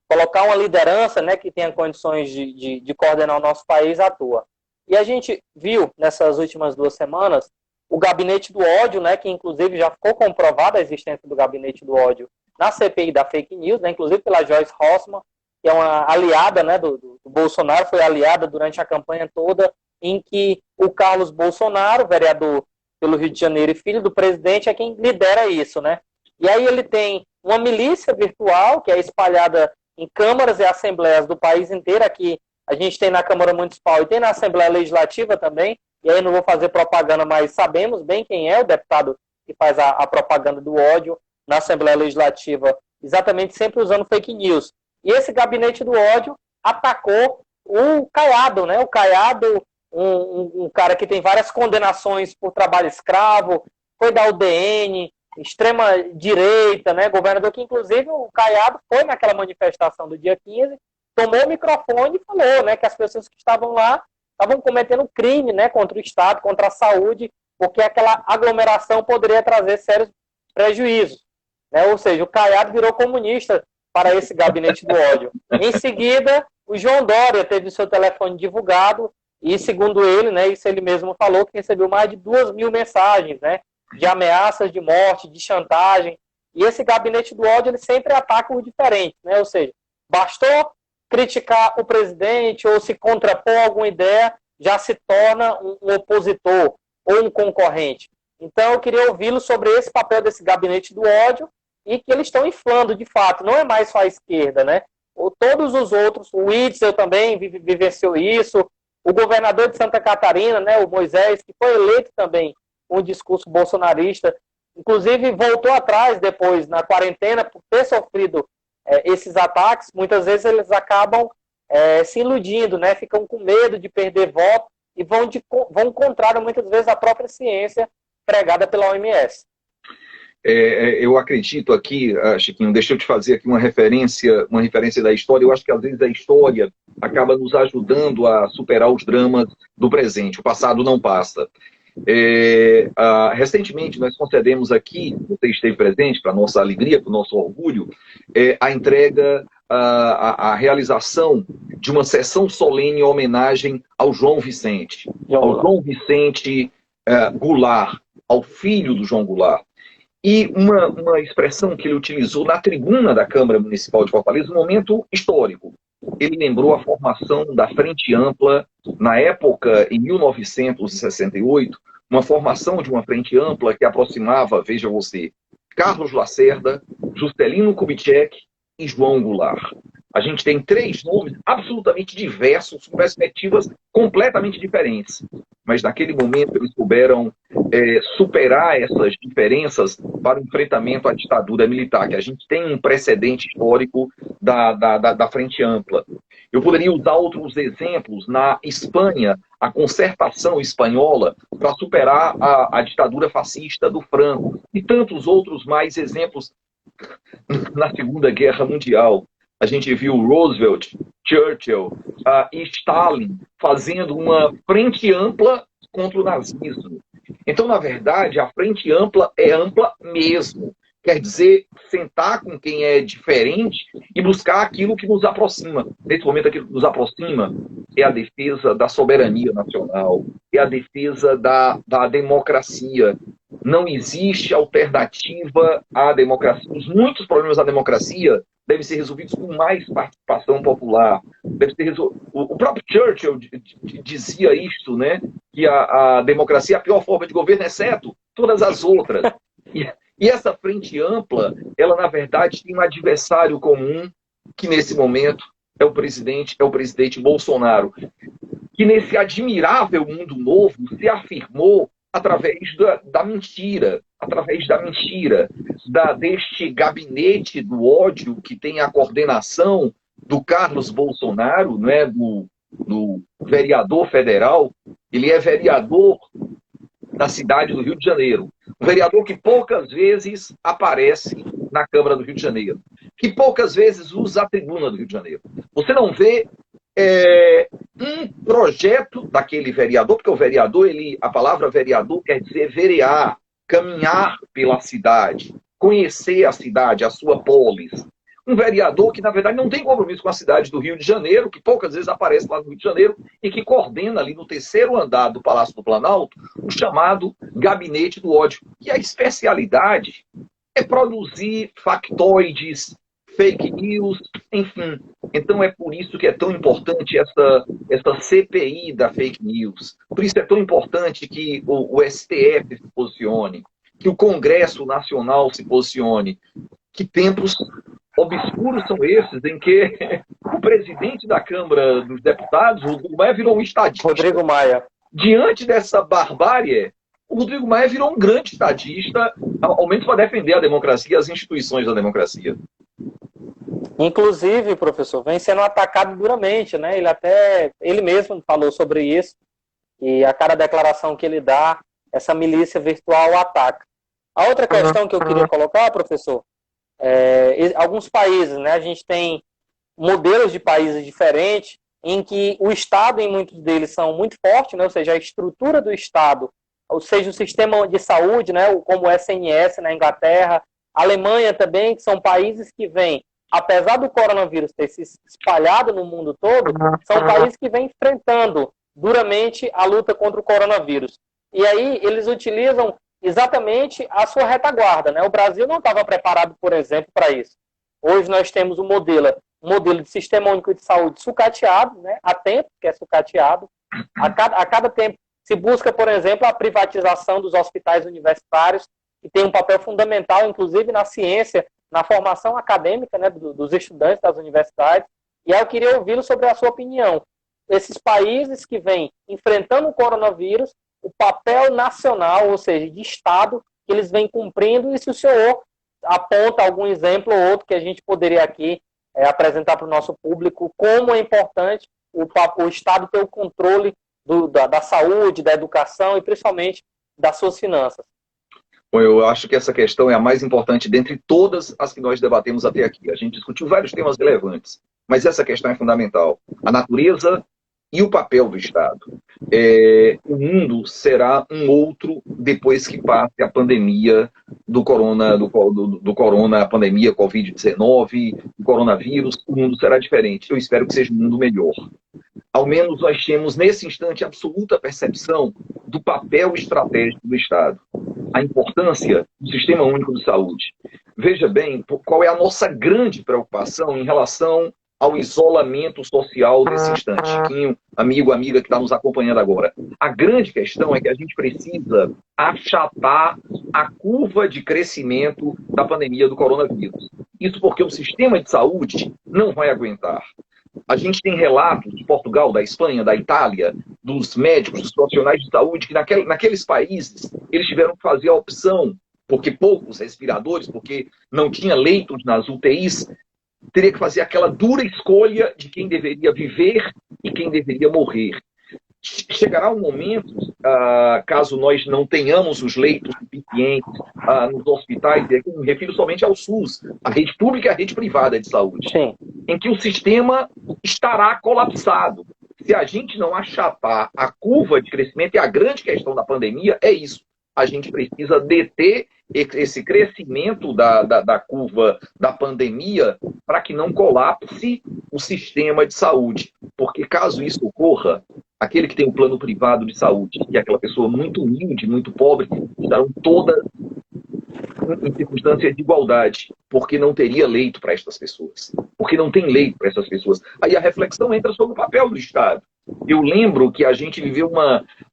colocar uma liderança, né, que tenha condições de coordenar o nosso país à toa. E a gente viu nessas últimas 2 semanas o gabinete do ódio, né, que inclusive já ficou comprovada a existência do gabinete do ódio na CPI da fake news, né, inclusive pela Joyce Hoffmann, que é uma aliada, né, do Bolsonaro, foi aliada durante a campanha toda, em que o Carlos Bolsonaro, vereador pelo Rio de Janeiro e filho do presidente, é quem lidera isso, né? E aí ele tem uma milícia virtual que é espalhada em câmaras e assembleias do país inteiro. Aqui a gente tem na Câmara Municipal e tem na Assembleia Legislativa também, e aí não vou fazer propaganda, mas sabemos bem quem é o deputado que faz a propaganda do ódio na Assembleia Legislativa, exatamente sempre usando fake news. E esse gabinete do ódio atacou o Caiado, né? O Caiado, um cara que tem várias condenações por trabalho escravo, foi da UDN, extrema-direita, né? Governador que, inclusive, o Caiado foi naquela manifestação do dia 15, tomou o microfone e falou, né, que as pessoas que estavam lá estavam cometendo crime, né, contra o Estado, contra a saúde, porque aquela aglomeração poderia trazer sérios prejuízos, né? Ou seja, o Caiado virou comunista para esse gabinete do ódio. Em seguida, o João Dória teve o seu telefone divulgado e, segundo ele, né, isso ele mesmo falou, que recebeu mais de 2.000 mensagens, né, de ameaças de morte, de chantagem. E esse gabinete do ódio, ele sempre ataca o diferente, né? Ou seja, bastou criticar o presidente ou se contrapor a alguma ideia, já se torna um opositor ou um concorrente. Então, eu queria ouvi-lo sobre esse papel desse gabinete do ódio e que eles estão inflando, de fato. Não é mais só a esquerda, né? Ou todos os outros, o Witzel também vivenciou isso, o governador de Santa Catarina, né, o Moisés, que foi eleito também com um discurso bolsonarista, inclusive voltou atrás depois, na quarentena, por ter sofrido esses ataques. Muitas vezes eles acabam se iludindo, né? Ficam com medo de perder voto e vão contrário, muitas vezes, à própria ciência pregada pela OMS. Eu acredito aqui, Chiquinho, deixa eu te fazer aqui uma referência da história. Eu acho que às vezes a história acaba nos ajudando a superar os dramas do presente. O passado não passa. Recentemente nós concedemos aqui, você esteve presente, para nossa alegria, para o nosso orgulho, a entrega, a realização de uma sessão solene em homenagem ao João Vicente. Ao João Vicente Goulart, ao filho do João Goulart. E uma expressão que ele utilizou na tribuna da Câmara Municipal de Fortaleza, um momento histórico. Ele lembrou a formação da Frente Ampla, na época, em 1968, uma formação de uma Frente Ampla que aproximava, veja você, Carlos Lacerda, Juscelino Kubitschek e João Goulart. A gente tem três nomes absolutamente diversos, com perspectivas completamente diferentes. Mas naquele momento eles souberam superar essas diferenças para o enfrentamento à ditadura militar, que a gente tem um precedente histórico da Frente Ampla. Eu poderia usar outros exemplos. Na Espanha, a concertação espanhola para superar a ditadura fascista do Franco. E tantos outros mais exemplos na Segunda Guerra Mundial. A gente viu Roosevelt, Churchill e Stalin fazendo uma frente ampla contra o nazismo. Então, na verdade, a frente ampla é ampla mesmo. Quer dizer, sentar com quem é diferente e buscar aquilo que nos aproxima. Nesse momento, aquilo que nos aproxima é a defesa da soberania nacional, é a defesa da democracia. Não existe alternativa à democracia. Os muitos problemas da democracia devem ser resolvidos com mais participação popular. O próprio Churchill dizia isto, né? Que a democracia é a pior forma de governo, exceto todas as outras. E essa frente ampla, ela, na verdade, tem um adversário comum, que nesse momento é o presidente Bolsonaro, que nesse admirável mundo novo se afirmou através da mentira, deste gabinete do ódio que tem a coordenação do Carlos Bolsonaro, né, do vereador federal. Ele é vereador da cidade do Rio de Janeiro. Um vereador que poucas vezes aparece na Câmara do Rio de Janeiro, que poucas vezes usa a tribuna do Rio de Janeiro. Você não vê um projeto daquele vereador, porque o vereador, a palavra vereador quer dizer verear, caminhar pela cidade, conhecer a cidade, a sua polis. Um vereador que, na verdade, não tem compromisso com a cidade do Rio de Janeiro, que poucas vezes aparece lá no Rio de Janeiro, e que coordena ali no terceiro andar do Palácio do Planalto o chamado Gabinete do Ódio. E a especialidade é produzir factoides, fake news, enfim. Então é por isso que é tão importante essa CPI da fake news. Por isso é tão importante que o STF se posicione, que o Congresso Nacional se posicione. Que tempos obscuros são esses em que o presidente da Câmara dos Deputados, Rodrigo Maia, virou um estadista. Rodrigo Maia. Diante dessa barbárie, o Rodrigo Maia virou um grande estadista, ao menos para defender a democracia e as instituições da democracia. Inclusive, professor, vem sendo atacado duramente, né? Ele mesmo falou sobre isso, e a cada declaração que ele dá, essa milícia virtual ataca. A outra questão que eu queria colocar, professor, alguns países, né? A gente tem modelos de países diferentes, em que o Estado, em muitos deles, são muito fortes, né? Ou seja, a estrutura do Estado, ou seja, o sistema de saúde, né? Como o SNS na Inglaterra, a Alemanha também, que são países que vêm, apesar do coronavírus ter se espalhado no mundo todo, são países que vêm enfrentando duramente a luta contra o coronavírus. E aí eles utilizam exatamente a sua retaguarda, né? O Brasil não estava preparado, por exemplo, para isso. Hoje nós temos um modelo de sistema único de saúde sucateado, né? Há tempo que é sucateado. A cada tempo se busca, por exemplo, a privatização dos hospitais universitários, que tem um papel fundamental, inclusive na ciência, na formação acadêmica, né, dos estudantes das universidades. E aí eu queria ouvi-lo sobre a sua opinião. Esses países que vêm enfrentando o coronavírus, o papel nacional, ou seja, de Estado, que eles vêm cumprindo, e se o senhor aponta algum exemplo ou outro que a gente poderia aqui apresentar para o nosso público, como é importante o Estado ter o controle da saúde, da educação e principalmente das suas finanças. Bom, eu acho que essa questão é a mais importante dentre todas as que nós debatemos até aqui. A gente discutiu vários temas relevantes, mas essa questão é fundamental. A natureza e o papel do Estado. O mundo será um outro depois que passe a pandemia do corona, a pandemia Covid-19, do coronavírus. O mundo será diferente. Eu espero que seja um mundo melhor. Ao menos nós temos, nesse instante, absoluta percepção do papel estratégico do Estado. A importância do Sistema Único de Saúde. Veja bem, qual é a nossa grande preocupação em relação ao isolamento social desse instante. Chiquinho, amigo, amiga que está nos acompanhando agora. A grande questão é que a gente precisa achatar a curva de crescimento da pandemia do coronavírus. Isso porque o sistema de saúde não vai aguentar. A gente tem relatos de Portugal, da Espanha, da Itália, dos médicos, dos profissionais de saúde, que naqueles países eles tiveram que fazer a opção, porque poucos respiradores, porque não tinha leitos nas UTIs, teria que fazer aquela dura escolha de quem deveria viver e quem deveria morrer. Chegará um momento, caso nós não tenhamos os leitos suficientes nos hospitais, eu me refiro somente ao SUS, a rede pública e a rede privada de saúde, Sim. em que o sistema estará colapsado. Se a gente não achatar a curva de crescimento, e a grande questão da pandemia é isso, a gente precisa deter esse crescimento da curva da pandemia para que não colapse o sistema de saúde. Porque caso isso ocorra, aquele que tem um plano privado de saúde e aquela pessoa muito humilde, muito pobre, estarão todas em circunstâncias de igualdade, porque não teria leito para estas pessoas. Porque não tem leito para essas pessoas. Aí a reflexão entra sobre o papel do Estado. Eu lembro que a gente viveu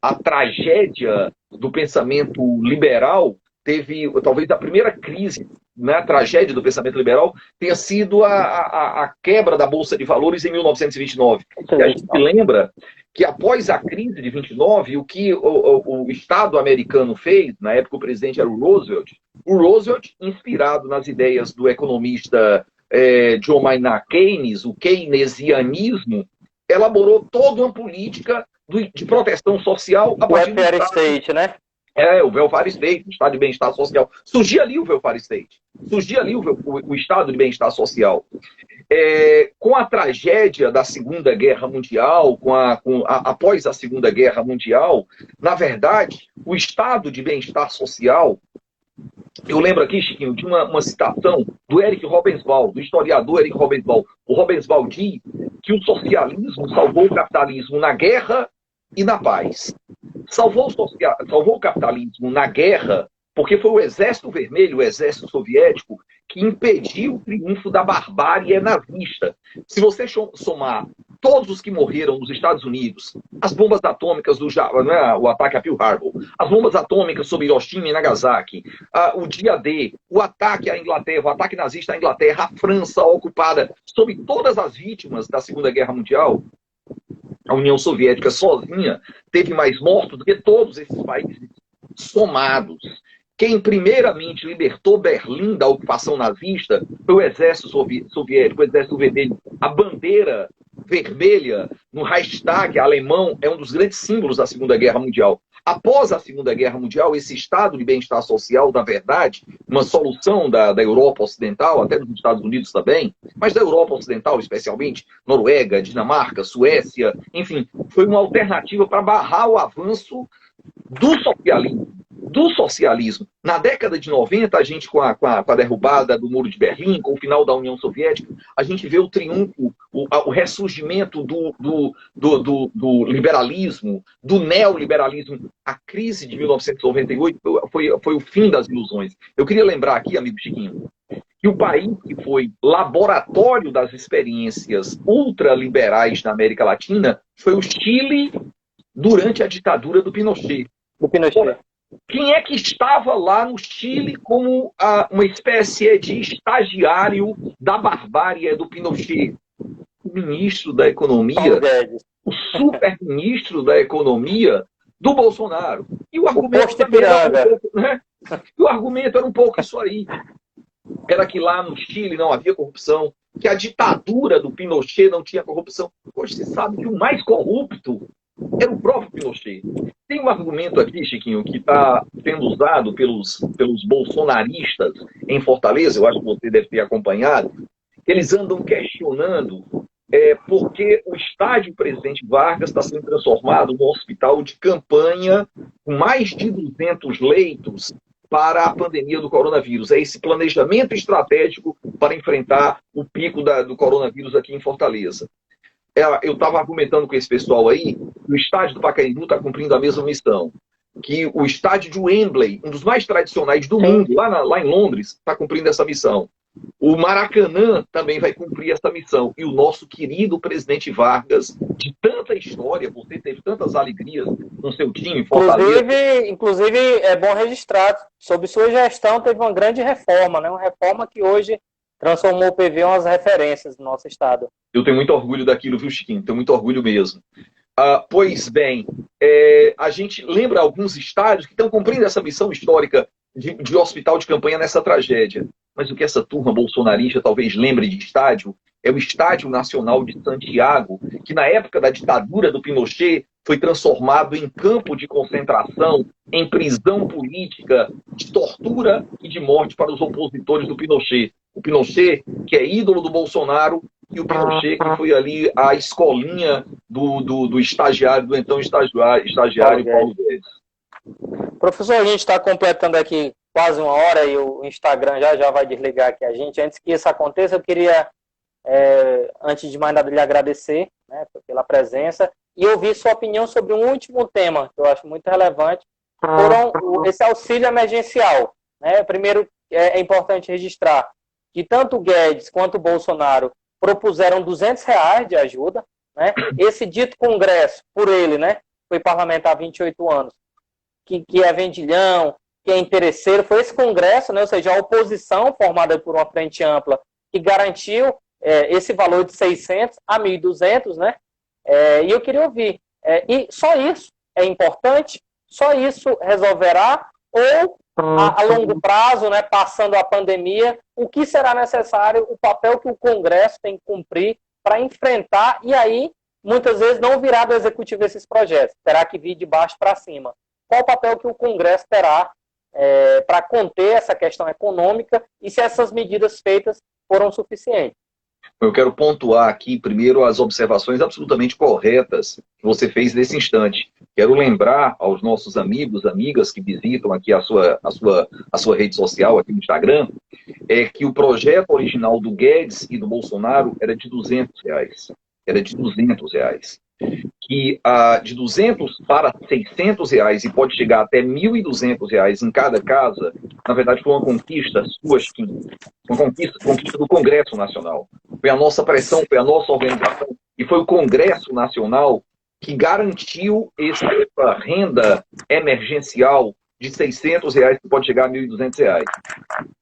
a tragédia do pensamento liberal, teve talvez a primeira crise, né, a tragédia do pensamento liberal tenha sido a quebra da Bolsa de Valores em 1929. E a gente lembra que após a crise de 29, o que o Estado americano fez, na época o presidente era o Roosevelt, inspirado nas ideias do economista John Maynard Keynes, o keynesianismo, elaborou toda uma política de proteção social a partir do welfare state, né? O welfare state, o estado de bem-estar social. Surgia ali o welfare state, surgia ali o estado de bem-estar social. Com a tragédia da Segunda Guerra Mundial, após a Segunda Guerra Mundial, na verdade, o estado de bem-estar social, eu lembro aqui, Chiquinho, de uma citação do Eric Hobsbawm, do historiador Eric Hobsbawm. O Hobsbawm diz que o socialismo salvou o capitalismo na guerra e na paz. Salvou o capitalismo na guerra porque foi o Exército Vermelho, o Exército Soviético, que impediu o triunfo da barbárie nazista. Se você somar todos os que morreram nos Estados Unidos, as bombas atômicas o ataque a Pearl Harbor, as bombas atômicas sobre Hiroshima e Nagasaki, o dia D, o ataque à Inglaterra, o ataque nazista à Inglaterra, a França ocupada, sobre todas as vítimas da Segunda Guerra Mundial, a União Soviética sozinha teve mais mortos do que todos esses países somados. Quem primeiramente libertou Berlim da ocupação nazista foi o Exército Soviético, o Exército Vermelho. A bandeira vermelha no Reichstag alemão é um dos grandes símbolos da Segunda Guerra Mundial. Após a Segunda Guerra Mundial, esse estado de bem-estar social, na verdade, uma solução da Europa Ocidental, até dos Estados Unidos também, mas da Europa Ocidental especialmente, Noruega, Dinamarca, Suécia, enfim, foi uma alternativa para barrar o avanço do socialismo. Na década de 90, a gente, com a derrubada do Muro de Berlim, com o final da União Soviética, a gente vê o triunfo, o ressurgimento do liberalismo, do neoliberalismo. A crise de 1998 foi o fim das ilusões. Eu queria lembrar aqui, amigo Chiquinho, que o país que foi laboratório das experiências ultraliberais na América Latina foi o Chile durante a ditadura do Pinochet. Quem é que estava lá no Chile como uma espécie de estagiário da barbárie do Pinochet? O ministro da Economia, o super-ministro da Economia do Bolsonaro. E o argumento era um pouco isso aí. Era que lá no Chile não havia corrupção, que a ditadura do Pinochet não tinha corrupção. Hoje você sabe que o mais corrupto era o próprio Pinochet. Tem um argumento aqui, Chiquinho, que está sendo usado pelos bolsonaristas em Fortaleza, eu acho que você deve ter acompanhado. Eles andam questionando por que o estádio Presidente Vargas está sendo transformado num hospital de campanha com mais de 200 leitos para a pandemia do coronavírus. É esse planejamento estratégico para enfrentar o pico do coronavírus aqui em Fortaleza. Eu estava argumentando com esse pessoal aí, que o estádio do Pacaembu está cumprindo a mesma missão. Que o estádio de Wembley, um dos mais tradicionais do mundo, lá em Londres, está cumprindo essa missão. O Maracanã também vai cumprir essa missão. E o nosso querido presidente Vargas, de tanta história, você teve tantas alegrias com seu time em Fortaleza. Inclusive, é bom registrar, sob sua gestão, teve uma grande reforma, né? Uma reforma que hoje transformou o PV em umas referências do nosso estado. Eu tenho muito orgulho daquilo, viu, Chiquinho? Tenho muito orgulho mesmo. Pois bem, a gente lembra alguns estádios que estão cumprindo essa missão histórica de hospital de campanha nessa tragédia. Mas o que essa turma bolsonarista talvez lembre de estádio é o Estádio Nacional de Santiago, que na época da ditadura do Pinochet foi transformado em campo de concentração, em prisão política, de tortura e de morte para os opositores do Pinochet. O Pinochet, que é ídolo do Bolsonaro, e o Pinochet, que foi ali a escolinha do estagiário, do então estagiário Paulo Guedes. Professor, a gente está completando aqui quase uma hora e o Instagram já vai desligar aqui a gente. Antes que isso aconteça, eu queria, antes de mais nada, lhe agradecer, né, pela presença e ouvir sua opinião sobre um último tema que eu acho muito relevante, esse auxílio emergencial. Né? Primeiro, é importante registrar que tanto o Guedes quanto o Bolsonaro propuseram R$200 de ajuda. Né? Esse dito Congresso, por ele, né, foi parlamentar há 28 anos, que é vendilhão, que é interesseiro, foi esse Congresso, né, ou seja, a oposição formada por uma frente ampla, que garantiu esse valor de 600 a 1.200, né? E eu queria ouvir, e só isso é importante? Só isso resolverá? Ou a longo prazo, né, passando a pandemia, o que será necessário, o papel que o Congresso tem que cumprir para enfrentar, e aí, muitas vezes, não virá do Executivo esses projetos, terá que vir de baixo para cima. Qual o papel que o Congresso terá para conter essa questão econômica e se essas medidas feitas foram suficientes? Eu quero pontuar aqui, primeiro, as observações absolutamente corretas que você fez nesse instante. Quero lembrar aos nossos amigos, amigas que visitam aqui a sua rede social, aqui no Instagram, que o projeto original do Guedes e do Bolsonaro era de R$200. Era de R$200. Que de 200 para R$600 e pode chegar até R$1.200 em cada casa, na verdade foi uma conquista sua, Chiquinho. Uma conquista do Congresso Nacional. Foi a nossa pressão, foi a nossa organização, e foi o Congresso Nacional que garantiu essa renda emergencial de R$600 que pode chegar a R$1.200.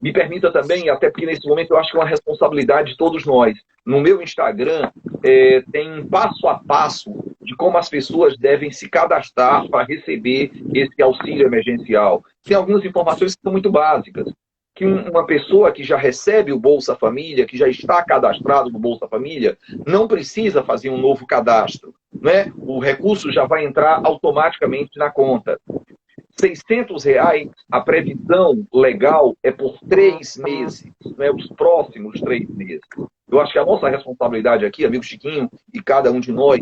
Me permita também, até porque nesse momento eu acho que é uma responsabilidade de todos nós. No meu Instagram tem passo a passo de como as pessoas devem se cadastrar para receber esse auxílio emergencial. Tem algumas informações que são muito básicas. Que uma pessoa que já recebe o Bolsa Família, que já está cadastrado no Bolsa Família, não precisa fazer um novo cadastro. né? O recurso já vai entrar automaticamente na conta. R$ 600, a previsão legal é por 3 meses, né? Os próximos 3 meses. Eu acho que a nossa responsabilidade aqui, amigo Chiquinho, e cada um de nós,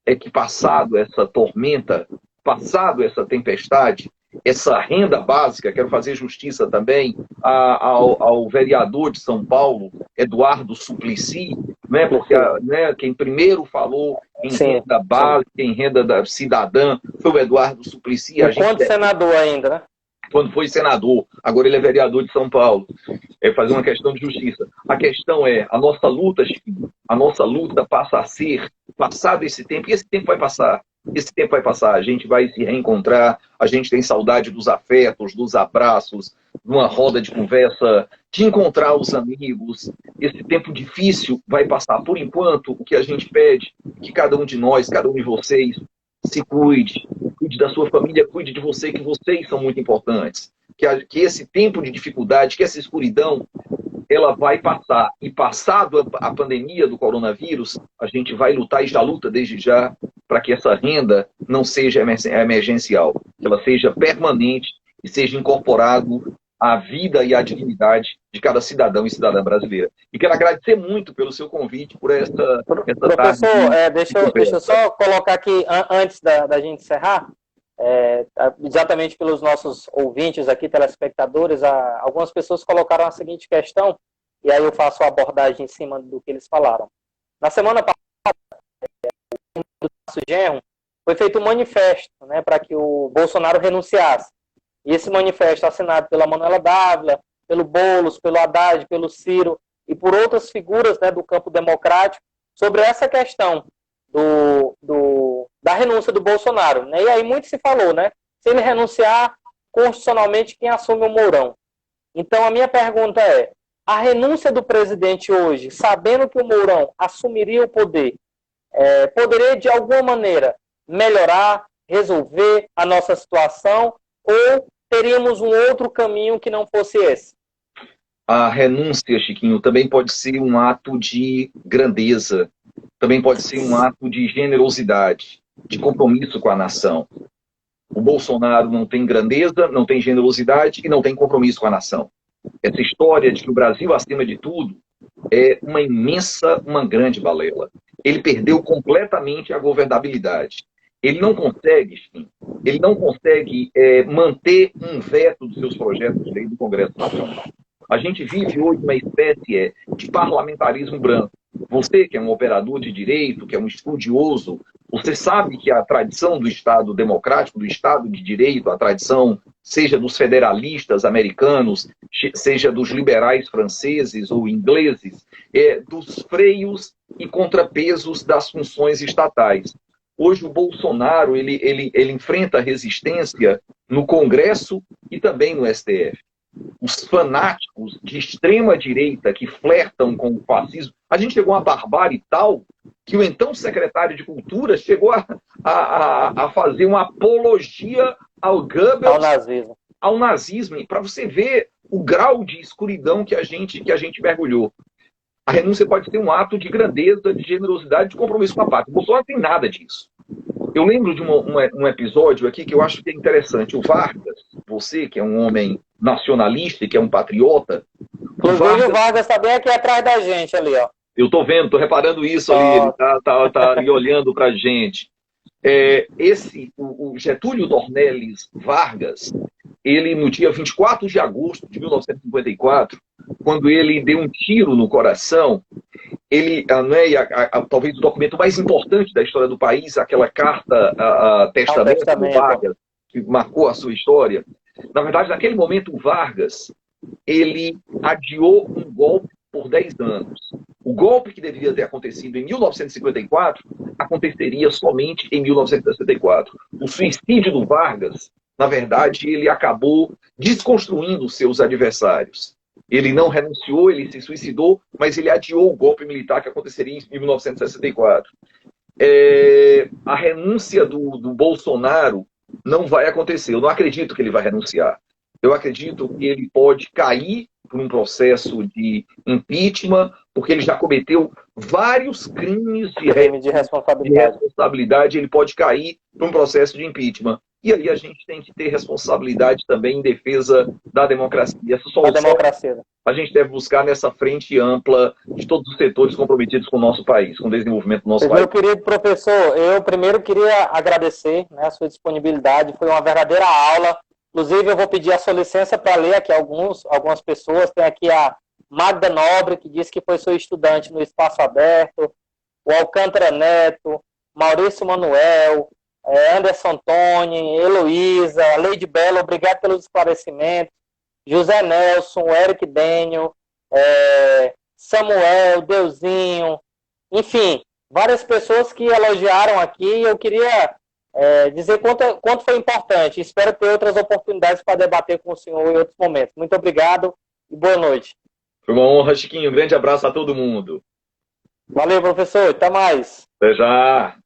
é que passado essa tormenta, passado essa tempestade, essa renda básica, quero fazer justiça também ao vereador de São Paulo, Eduardo Suplicy, né, porque né, quem primeiro falou em renda básica, em renda cidadã, foi o Eduardo Suplicy. Enquanto senador ainda, né? Quando foi senador, agora ele é vereador de São Paulo. É fazer uma questão de justiça. A questão é, a nossa luta, Chiquinho, a nossa luta passa a ser, passado esse tempo, e esse tempo vai passar. Esse tempo vai passar, a gente vai se reencontrar, a gente tem saudade dos afetos, dos abraços, de uma roda de conversa, de encontrar os amigos. Esse tempo difícil vai passar. Por enquanto, o que a gente pede é que cada um de nós, cada um de vocês, se cuide, cuide da sua família, cuide de você, que vocês são muito importantes. Que esse tempo de dificuldade, que essa escuridão, ela vai passar. E passado a pandemia do coronavírus, a gente vai lutar e já luta desde já para que essa renda não seja emergencial, que ela seja permanente e seja incorporado à vida e à dignidade de cada cidadão e cidadã brasileira. E quero agradecer muito pelo seu convite, por essa Professor, deixa eu só colocar aqui, antes da gente encerrar, exatamente pelos nossos ouvintes aqui, telespectadores, algumas pessoas colocaram a seguinte questão, e aí eu faço a abordagem em cima do que eles falaram. Na semana passada, do nosso genro, foi feito um manifesto, né, para que o Bolsonaro renunciasse. E esse manifesto assinado pela Manuela Dávila, pelo Boulos, pelo Haddad, pelo Ciro e por outras figuras, né, do campo democrático, sobre essa questão da renúncia do Bolsonaro, né? E aí muito se falou, né? Se ele renunciar, constitucionalmente, quem assume o Mourão? Então a minha pergunta é, a renúncia do presidente hoje, sabendo que o Mourão assumiria o poder, poderia de alguma maneira melhorar, resolver a nossa situação, ou teríamos um outro caminho que não fosse esse? A renúncia, Chiquinho, também pode ser um ato de grandeza, também pode ser um ato de generosidade, de compromisso com a nação. O Bolsonaro não tem grandeza, não tem generosidade e não tem compromisso com a nação. Essa história de que o Brasil, acima de tudo, é uma grande balela. Ele perdeu completamente a governabilidade. Ele não consegue manter um veto dos seus projetos de lei do Congresso Nacional. A gente vive hoje uma espécie de parlamentarismo branco. Você, que é um operador de direito, que é um estudioso, você sabe que a tradição do Estado democrático, do Estado de direito, a tradição, seja dos federalistas americanos, seja dos liberais franceses ou ingleses, dos freios e contrapesos das funções estatais. Hoje o Bolsonaro ele enfrenta resistência no Congresso e também no STF. Os fanáticos de extrema direita que flertam com o fascismo, a gente chegou a uma barbárie tal que o então secretário de Cultura chegou a fazer uma apologia ao Goebbels, ao nazismo, para você ver o grau de escuridão que a gente mergulhou. A renúncia pode ser um ato de grandeza, de generosidade, de compromisso com a pátria. O Bolsonaro não tem nada disso. Eu lembro de um episódio aqui que eu acho que é interessante. O Vargas, você que é um homem nacionalista e que é um patriota... Inclusive o Vargas está bem aqui atrás da gente ali, ó. Eu estou vendo, estou reparando isso ali, ele tá ali olhando para a gente. O Getúlio Dornelles Vargas, ele no dia 24 de agosto de 1954, quando ele deu um tiro no coração, ele, talvez o documento mais importante da história do país, aquela carta testamento do Vargas, que marcou a sua história, na verdade, naquele momento, o Vargas, ele adiou um golpe por 10 anos. O golpe que deveria ter acontecido em 1954 aconteceria somente em 1964. O suicídio do Vargas, na verdade, ele acabou desconstruindo seus adversários. Ele não renunciou, ele se suicidou, mas ele adiou o golpe militar que aconteceria em 1964. A renúncia do Bolsonaro não vai acontecer. Eu não acredito que ele vai renunciar. Eu acredito que ele pode cair por um processo de impeachment, porque ele já cometeu vários crimes crime de de responsabilidade. responsabilidade, ele pode cair para um processo de impeachment. E aí a gente tem que ter responsabilidade também em defesa da democracia. Essa A solução democracia. a gente deve buscar nessa frente ampla de todos os setores comprometidos com o nosso país, com o desenvolvimento do nosso país. Meu querido professor, eu primeiro queria agradecer, né, a sua disponibilidade, foi uma verdadeira aula. Inclusive, eu vou pedir a sua licença para ler aqui algumas pessoas. Tem aqui a Magda Nobre, que disse que foi sua estudante no Espaço Aberto, o Alcântara Neto, Maurício Manuel, Anderson Tony, Heloísa, Leide Bela, obrigado pelos esclarecimentos, José Nelson, Eric Dênio, Samuel, Deusinho, enfim, várias pessoas que elogiaram aqui. E eu queria dizer quanto foi importante. Espero ter outras oportunidades para debater com o senhor em outros momentos. Muito obrigado e boa noite. Foi uma honra, Chiquinho. Um grande abraço a todo mundo. Valeu, professor. Até mais. Até já.